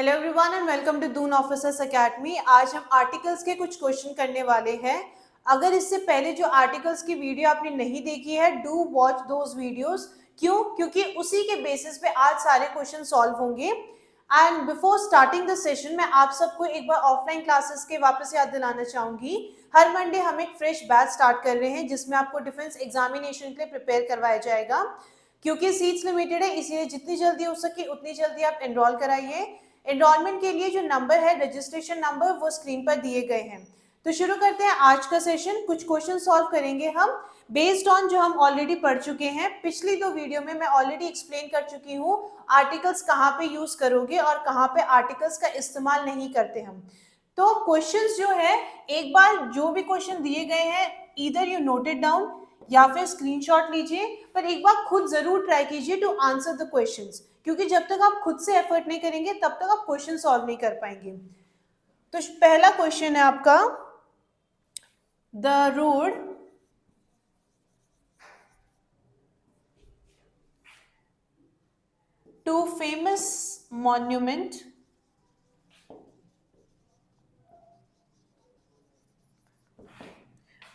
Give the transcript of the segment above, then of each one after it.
Hello everyone and welcome to Doon officers academy. आज हम articles के कुछ क्वेश्चन करने वाले हैं। अगर इससे पहले जो आर्टिकल्स की वीडियो आपने नहीं देखी है, डू वॉच दोज वीडियोस। क्यों? क्योंकि उसी के बेसिस पे आज सारे क्वेश्चन सॉल्व होंगे। And before starting the session मैं आप सबको एक बार ऑफलाइन क्लासेस के वापस याद दिलाना चाहूंगी। हर मंडे हम एक फ्रेश बैच स्टार्ट कर रहे हैं जिसमें आपको डिफेंस एग्जामिनेशन के लिए प्रिपेयर करवाया जाएगा। क्योंकि सीट्स लिमिटेड है, इसलिए जितनी जल्दी हो सके उतनी जल्दी आप एनरोल कराइए। एनरोलमेंट के लिए जो नंबर है, रजिस्ट्रेशन नंबर, वो स्क्रीन पर दिए गए हैं। तो शुरू करते हैं आज का सेशन। कुछ क्वेश्चन सॉल्व करेंगे हम बेस्ड ऑन जो हम ऑलरेडी पढ़ चुके हैं। पिछली दो वीडियो में मैं ऑलरेडी एक्सप्लेन कर चुकी हूँ आर्टिकल्स कहाँ पे यूज करोगे और कहाँ पे आर्टिकल्स का इस्तेमाल नहीं करते हम। तो क्वेश्चंस जो है, एक बार जो भी क्वेश्चन दिए गए हैं either you note it down या फिर स्क्रीनशॉट लीजिए, पर एक बार खुद जरूर ट्राई कीजिए टू आंसर द क्वेश्चंस, क्योंकि जब तक आप खुद से एफर्ट नहीं करेंगे तब तक आप क्वेश्चन सॉल्व नहीं कर पाएंगे। तो पहला क्वेश्चन है आपका, the road to famous monument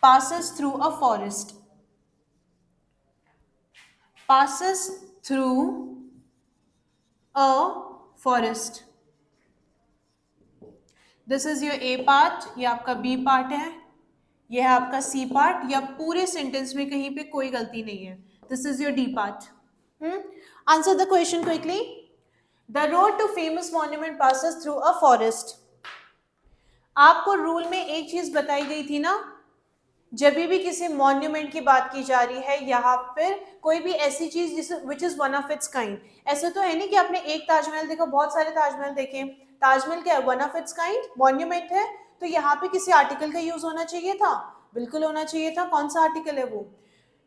passes through a forest. Passes through a forest. This is your A part, ये आपका B पार्ट है, ये है आपका C पार्ट। या पूरे सेंटेंस में कहीं पे कोई गलती नहीं है। This is your D part. Answer the question quickly. The road to famous monument passes through a forest. आपको रूल में एक चीज बताई गई थी ना, जब भी किसी मॉन्यूमेंट की बात की जा रही है या फिर कोई भी ऐसी चीज जिस विच is one of its kind. ऐसे तो है नहीं कि आपने एक ताजमहल देखा, बहुत सारे ताजमहल देखे। ताजमहल क्या है? One of its kind monument है। तो यहाँ पे किसी आर्टिकल का यूज होना चाहिए था, बिल्कुल होना चाहिए था। कौन सा आर्टिकल है वो?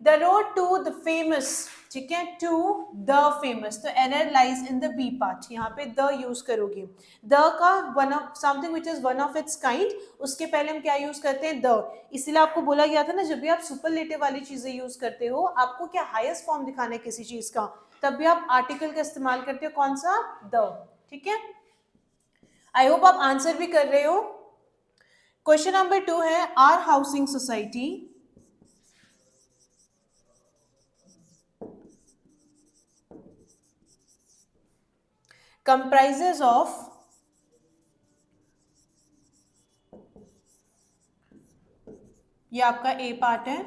The road to the famous, ठीक है, टू द फेमस। तो error lies in the B part, यहाँ पे द यूज करोगे। द का one of something which is one of its kind, उसके पहले हम क्या यूज करते हैं? द। इसीलिए आपको बोला गया था ना, जब भी आप सुपरलेटिव वाली चीजें यूज करते हो, आपको क्या हाईएस्ट फॉर्म दिखाना है किसी चीज का, तब भी आप आर्टिकल का इस्तेमाल करते हो। कौन सा? द। ठीक है, आई होप आप आंसर भी कर रहे हो। क्वेश्चन नंबर 2 है, our housing society comprises of ये आपका ए पार्ट है,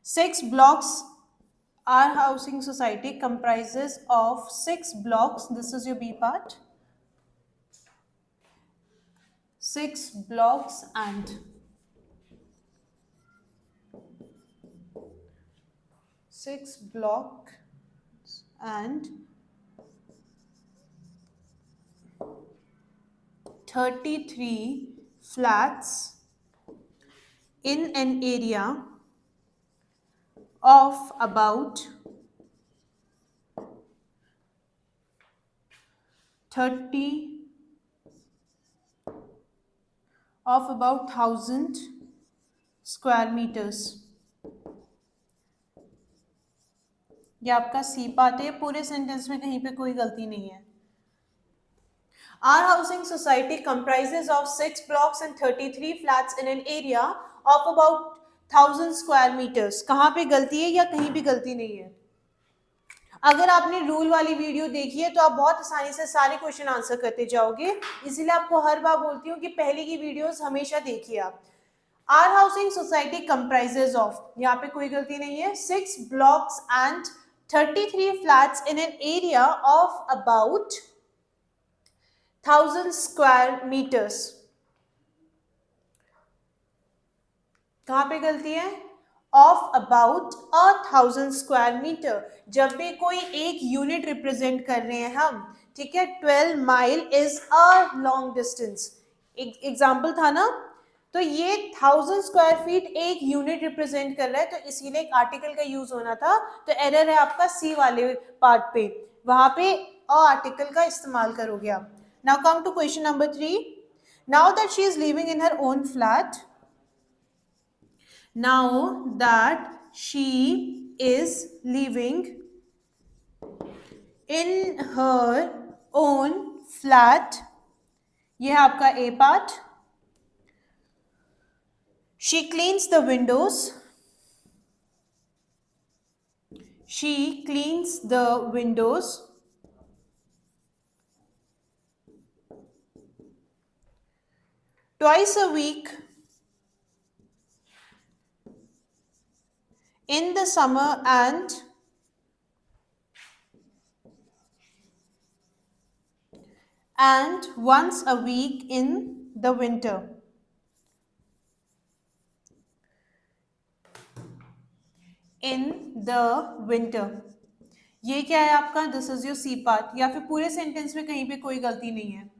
six blocks. Our housing society comprises of 6 blocks. This is your B part. 6 blocks and 6 blocks and 33 flats in an area of about 1,000 square meters. ये आपका C part है। पूरे sentence में कहीं पे कोई गलती नहीं है। Our housing society comprises of 6 blocks and 33 flats in an area of about 1,000 square meters. कहाँ पे गलती है या कहीं भी गलती नहीं है? अगर आपने रूल वाली वीडियो देखी है तो आप बहुत आसानी से सारे क्वेश्चन आंसर करते जाओगे। इसीलिए आपको हर बार बोलती हूँ कि पहले की वीडियोस हमेशा देखिए आप। Our housing society comprises of, यहाँ पे कोई गलती नहीं है, 6 blocks and 33 flats in an area of about 1,000 square metres. कहाँ पे गलती है? Of about 1,000 square metre. जब भी कोई एक यूनिट रिप्रेजेंट कर रहे हैं हम, ठीक है, 12 mile is a long distance, example था ना। तो ये 1,000 स्क्वायर फीट एक यूनिट रिप्रेजेंट कर रहा है, तो इसीलिए एक आर्टिकल का यूज होना था। तो एरर है आपका सी वाले पार्ट पे, वहां पे अ आर्टिकल का इस्तेमाल करोगे आप। Now come to question number 3. Now that she is living in her own flat, Now that she is living in her own flat, ये है आपका A part. She cleans the windows. She cleans the windows twice a week in the summer and once a week in the winter. In the winter. ये क्या है आपका? This is your C part, या फिर पूरे sentence में कहीं पे कोई गलती नहीं है.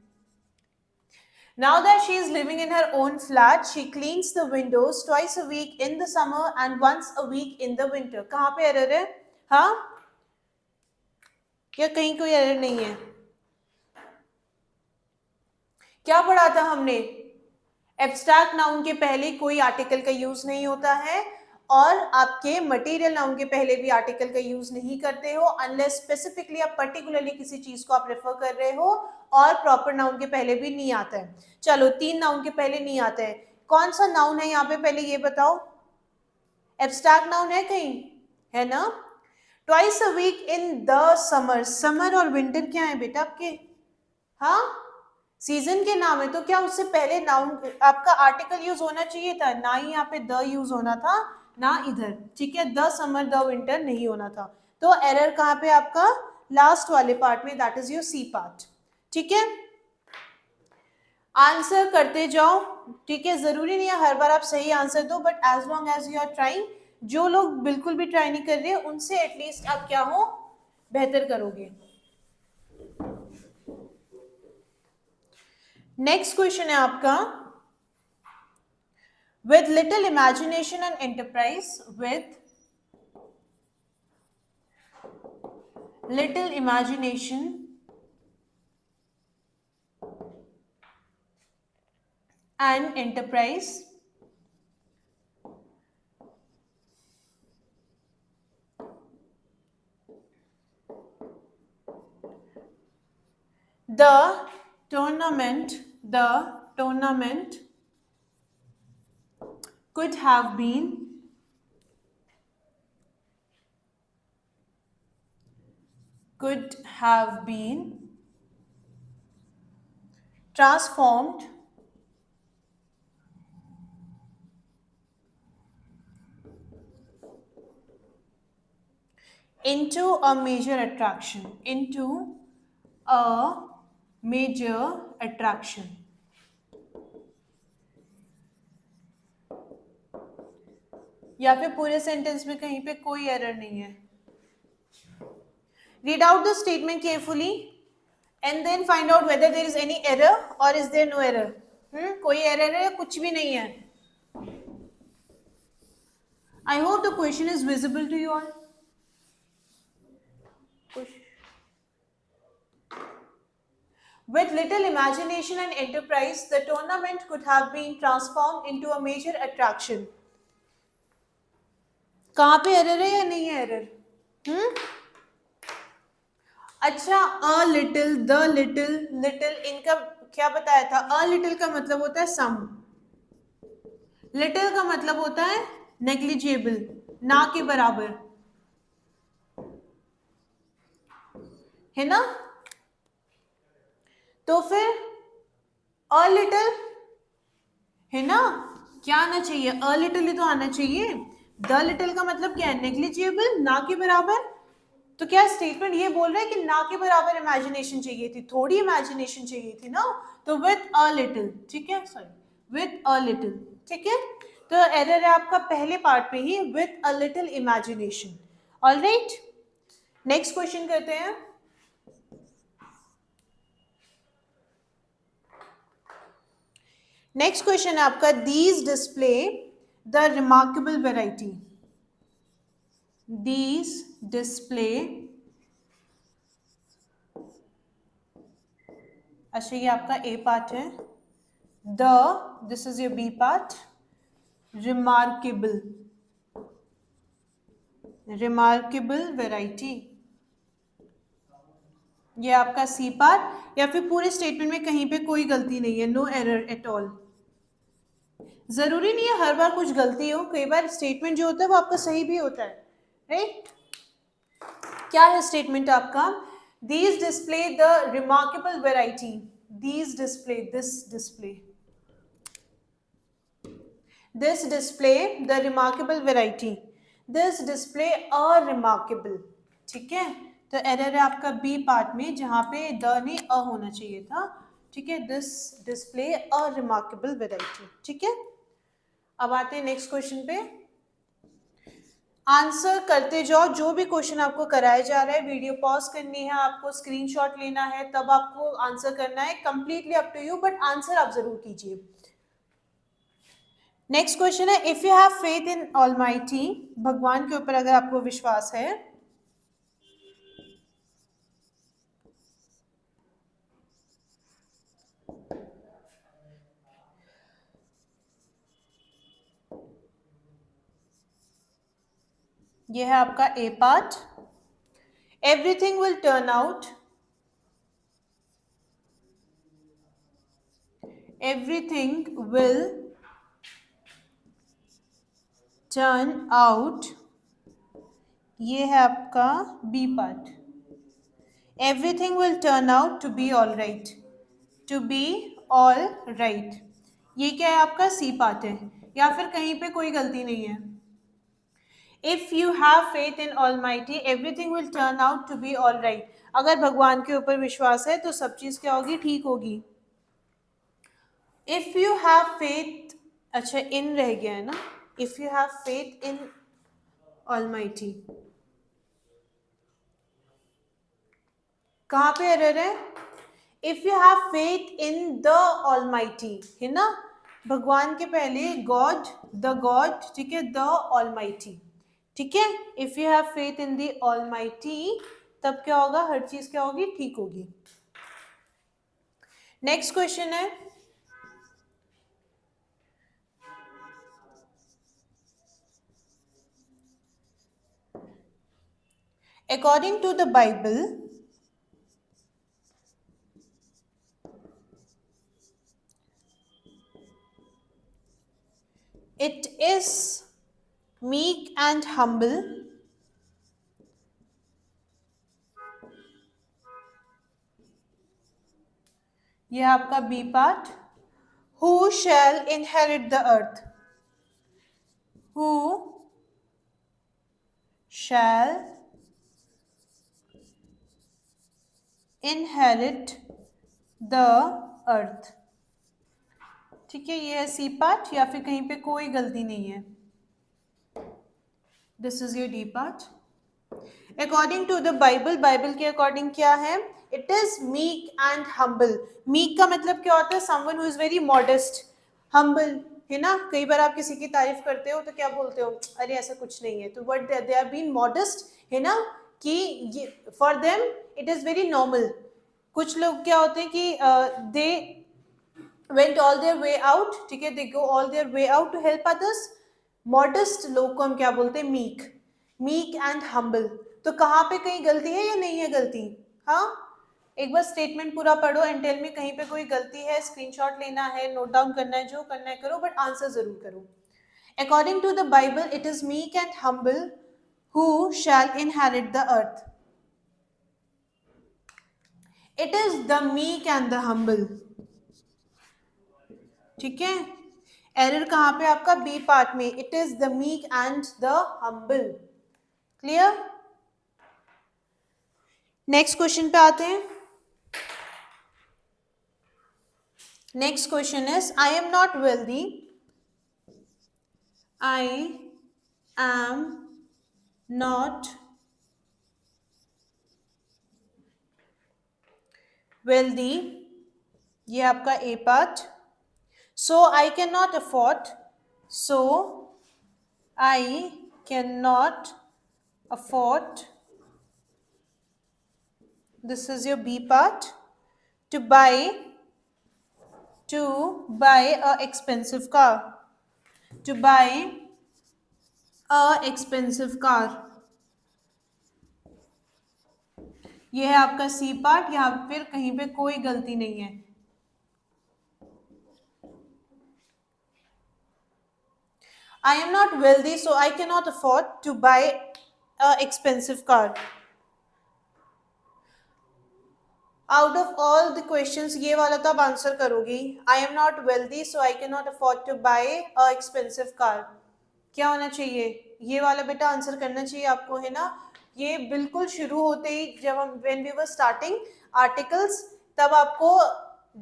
Now that she is living in her own flat, she cleans the windows twice a week in the summer and once a week in the winter. कहाँ पे एरर है? हाँ, या कहीं कोई एरर नहीं है? क्या पढ़ा था हमने? एब्स्ट्रैक्ट नाउन के पहले कोई आर्टिकल का यूज नहीं होता है और आपके मटेरियल नाउन के पहले भी आर्टिकल का यूज नहीं करते हो अनलेस स्पेसिफिकली आप पर्टिकुलरली किसी चीज को आप रेफर कर रहे हो, और प्रॉपर नाउन के पहले भी नहीं आता है. चलो, 3 नाउन के पहले नहीं आता है. कौन सा नाउन है यहाँ पे, पहले ये बताओ. एब्स्ट्रैक्ट नाउन है कहीं? है ना. Twice a week in the summer. Summer और विंटर क्या है बेटा आपके? हाँ, सीजन के नाम है, तो क्या उससे पहले नाउन आपका आर्टिकल यूज होना चाहिए था? ना ही यहाँ पे द यूज होना था, ना इधर. ठीक है, द समर द विंटर नहीं होना था. तो एरर कहाँ पे आपका? लास्ट वाले पार्ट में, that is your C part. ठीक है, आंसर करते जाओ. ठीक है, जरूरी नहीं है हर बार आप सही आंसर दो, but as long as you are trying. जो लोग बिल्कुल भी ट्राई नहीं कर रहे उनसे एटलीस्ट आप क्या हो, बेहतर करोगे. नेक्स्ट क्वेश्चन है आपका. With little imagination and enterprise, with little imagination and enterprise, the tournament could have been transformed into a major attraction. या फिर पूरे सेंटेंस में कहीं पे कोई एरर नहीं है. Read out the statement carefully and then find out whether there is any error or is there no error. कोई एरर है या कुछ भी नहीं है? I hope the question is visible to you all. With little imagination and enterprise, the tournament could have been transformed into a major attraction. कहाँ पे error है या नहीं है एरर? अच्छा, a little, the little, little, इनका क्या बताया था? अ लिटिल का मतलब होता है सम, लिटिल का मतलब होता है नेग्लिजिबल, ना के बराबर, है ना. तो फिर अ लिटिल है ना, क्या आना चाहिए? अ लिटिल ही तो आना चाहिए. द लिटिल का मतलब क्या है? नेग्लिजिबल, ना के बराबर. तो क्या स्टेटमेंट ये बोल रहा है कि ना के बराबर इमेजिनेशन चाहिए थी? थोड़ी इमेजिनेशन चाहिए थी ना. तो विथ अ लिटिल, ठीक है, सॉरी, विथ अ लिटिल. ठीक है, तो एरर है आपका पहले पार्ट पे ही, with a little imagination. Alright, next question करते हैं. नेक्स्ट क्वेश्चन है आपका. These display the remarkable variety. These display, अच्छा ये आपका A पार्ट है. The, this is your B part. Remarkable, remarkable variety, ये आपका सी पार्ट, या फिर पूरे स्टेटमेंट में कहीं पे कोई गलती नहीं है, नो एरर एट ऑल। जरूरी नहीं है हर बार कुछ गलती हो, कई बार स्टेटमेंट जो होता है वो आपका सही भी होता है, राइट। क्या है स्टेटमेंट आपका? These display the remarkable variety, these display, this display the remarkable variety, this display a remarkable, ठीक है। तो एरर है आपका बी पार्ट में, जहां पे द ने अ होना चाहिए था, ठीक है। This display a remarkable variety, ठीक है। अब आते हैं नेक्स्ट क्वेश्चन पे। आंसर करते जाओ, जो भी क्वेश्चन आपको कराया जा रहा है, वीडियो पॉज करनी है आपको, स्क्रीनशॉट लेना है, तब आपको आंसर करना है, completely up to you, but answer आप जरूर कीजिए। नेक्स्ट क्वेश्चन है, if you have faith in Almighty, भगवान के ऊपर अगर आपको विश्वास है, ये है आपका A part, everything will turn out, everything will turn out, ये है आपका B part, everything will turn out to be all right, to be all right, ये क्या है आपका सी पार्ट है, या फिर कहीं पे कोई गलती नहीं है। If you have faith in Almighty everything will turn out to be all right, अगर भगवान के ऊपर विश्वास है तो सब चीज क्या होगी, ठीक होगी। इफ यू हैव फेथ, अच्छा इन रह गया है ना, if you have faith in almighty, कहाँ पे एरर है? If you have faith in the almighty, है ना, भगवान के पहले गॉड, द गॉड, ठीक है, द ऑलमाइटी, ठीक है। If you have faith in the Almighty, तब क्या होगा, हर चीज क्या होगी, ठीक होगी। नेक्स्ट क्वेश्चन है, according to the Bible, it is meek and humble, ये आपका B part, who shall inherit the earth, who shall inherit the earth, ठीक है, ये है सी पार्ट, या फिर कहीं पे कोई गलती नहीं है। This is your D part. According to the Bible, Bible के अकॉर्डिंग क्या है, it is meek and humble, meek का मतलब क्या होता है, someone who is very modest, humble, है ना, कई बार आप किसी की तारीफ करते हो तो क्या बोलते हो, अरे ऐसा कुछ नहीं है, तो what they are being modest, है ना, कि for them it is very normal. कुछ लोग क्या होते हैं कि दे went all their way out, ठीक है, they go all their way out to help others, modest लोग को हम क्या बोलते हैं, मीक, मीक एंड हम्बल। तो कहाँ पे कहीं गलती है या नहीं है गलती? हाँ, एक बार स्टेटमेंट पूरा पढ़ो एंड टेल में कहीं पे कोई गलती है, स्क्रीनशॉट लेना है, नोट डाउन करना है, जो करना है करो, बट आंसर जरूर करो। According to the Bible it is meek and humble who shall inherit the earth, it is the meek and the humble, ठीक है। एरर कहाँ पे आपका, बी पार्ट में, it is the meek and the humble, clear. Next question पे आते हैं। Next question is, I am not wealthy, I am not wealthy, ये आपका A part, so I cannot afford, so I cannot afford, this is your B part, to buy a expensive car, to buy a expensive car. ये है आपका C part, यहाँ फिर कहीं पे कोई गलती नहीं है. I am not wealthy, so I cannot afford to buy a expensive car. Out of all the questions, ये वाला तो आप आंसर करोगी. I am not wealthy, so I cannot afford to buy a expensive car. क्या होना चाहिए? ये वाला बेटा आंसर करना चाहिए आपको, है ना. ये बिल्कुल शुरू होते ही जब हम when we were starting articles, तब आपको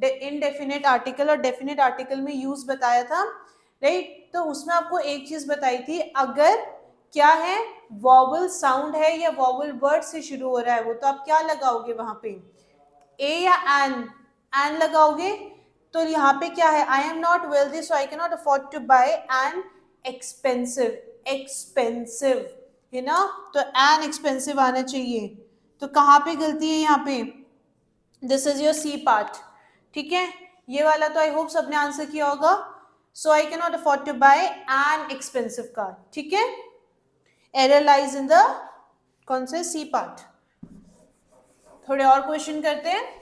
इनडेफिनेट आर्टिकल और डेफिनेट आर्टिकल में यूज बताया था, राइट. तो उसमें आपको एक चीज बताई थी, अगर क्या है वॉवल साउंड है या वॉवल वर्ड से शुरू हो रहा है वो, तो आप क्या लगाओगे वहां पे, ए या एन लगाओगे. तो यहाँ पे क्या है, I am not wealthy so I can not afford to buy an expensive, है ना. तो एन एक्सपेंसिव आना चाहिए. तो कहाँ पे गलती है यहाँ पे, this is your C part. ठीक है, ये वाला तो आई होप सबने आंसर किया होगा. So I can not afford to buy an expensive car. ठीक है, एरर लाइज इन द कौन से सी पार्ट. थोड़े और क्वेश्चन करते हैं.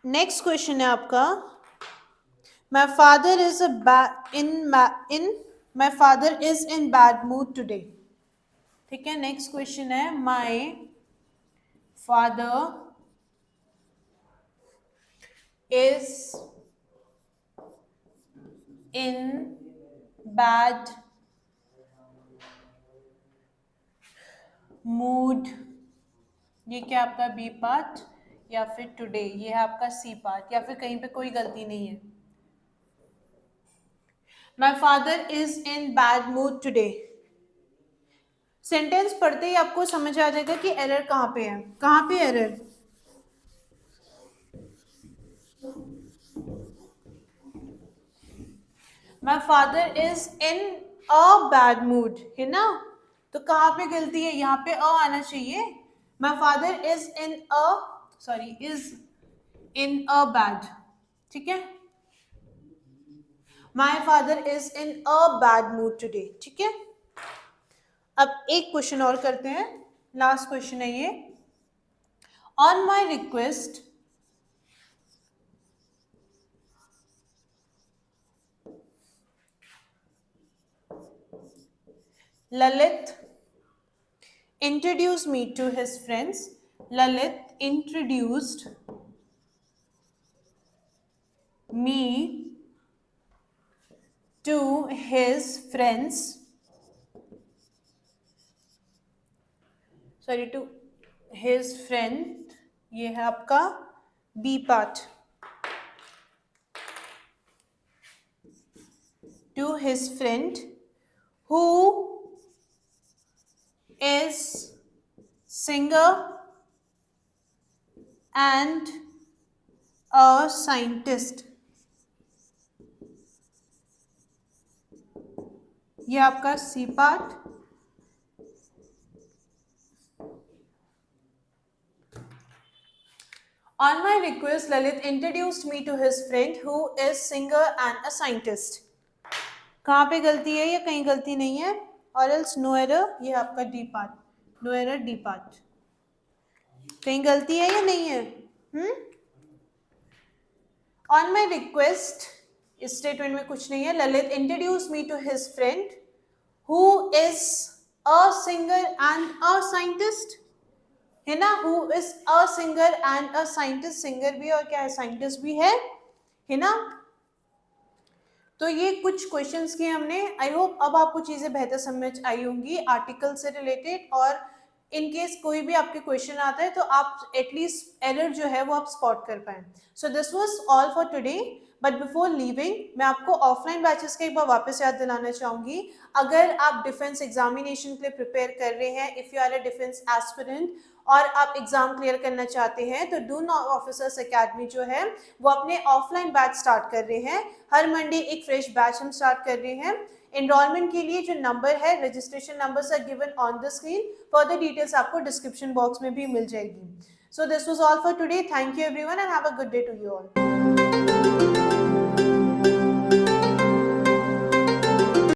नेक्स्ट क्वेश्चन है आपका, my father is my father is in bad mood today. ठीक है, नेक्स्ट क्वेश्चन है, my father is in bad mood. ये क्या आपका बी पार्ट या फिर टुडे, ये है आपका सी पार्ट, या फिर कहीं पे कोई गलती नहीं है. My father is in bad mood today. Sentence पढ़ते ही आपको समझ आ जाएगा कि एरर कहाँ पे है. कहाँ पे error, my father is in a bad mood, है ना. तो कहाँ पे गलती है, यहाँ पे अ आना चाहिए. My father is in a bad. ठीक है, my father is in a bad mood today. ठीक है, अब एक क्वेश्चन और करते हैं, लास्ट क्वेश्चन है ये. On my request Lalit introduced me to his friends. Lalit introduced me to his friends. Sorry, to his friend. ये है आपका B part. To his friend who is singer and a scientist. ये आपका C part. On my request, Lalit introduced me to his friend who is singer and a scientist. कहाँ पे गलती है या कहीं गलती नहीं है, और एल्स नो एरर. ये आपका D part, no error D part. कहीं गलती है या नहीं है. ऑन माई रिक्वेस्ट स्टेटमेंट में कुछ नहीं है. Lalit introduce me to his friend who is a singer and a scientist, है ना. Who is a singer and a scientist, singer भी और क्या है साइंटिस्ट भी है ना. तो ये कुछ क्वेश्चंस किए हमने. आई होप अब आपको चीज़ें बेहतर समझ आई होंगी आर्टिकल से रिलेटेड, और इन केस कोई भी आपके क्वेश्चन आता है तो आप एटलीस्ट एरर जो है वो आप स्पॉट कर पाएं. सो this was all for today. But before leaving मैं आपको ऑफलाइन बैचेस का एक बार वापस याद दिलाना चाहूँगी. अगर आप डिफेंस एग्जामिनेशन के लिए प्रिपेयर कर रहे हैं, if you are a defence aspirant और आप एग्जाम क्लियर करना चाहते हैं, तो डू नॉट ऑफिसर्स एकेडमी जो है वो अपने ऑफलाइन बैच स्टार्ट कर रहे हैं. हर मंडे एक फ्रेश बैच हम स्टार्ट कर रहे हैं. एनरोलमेंट के लिए जो नंबर है, registration numbers are given on the screen, further details आपको डिस्क्रिप्शन बॉक्स में भी मिल जाएगी. So this was all for today. Thank you everyone and have a good day to you all.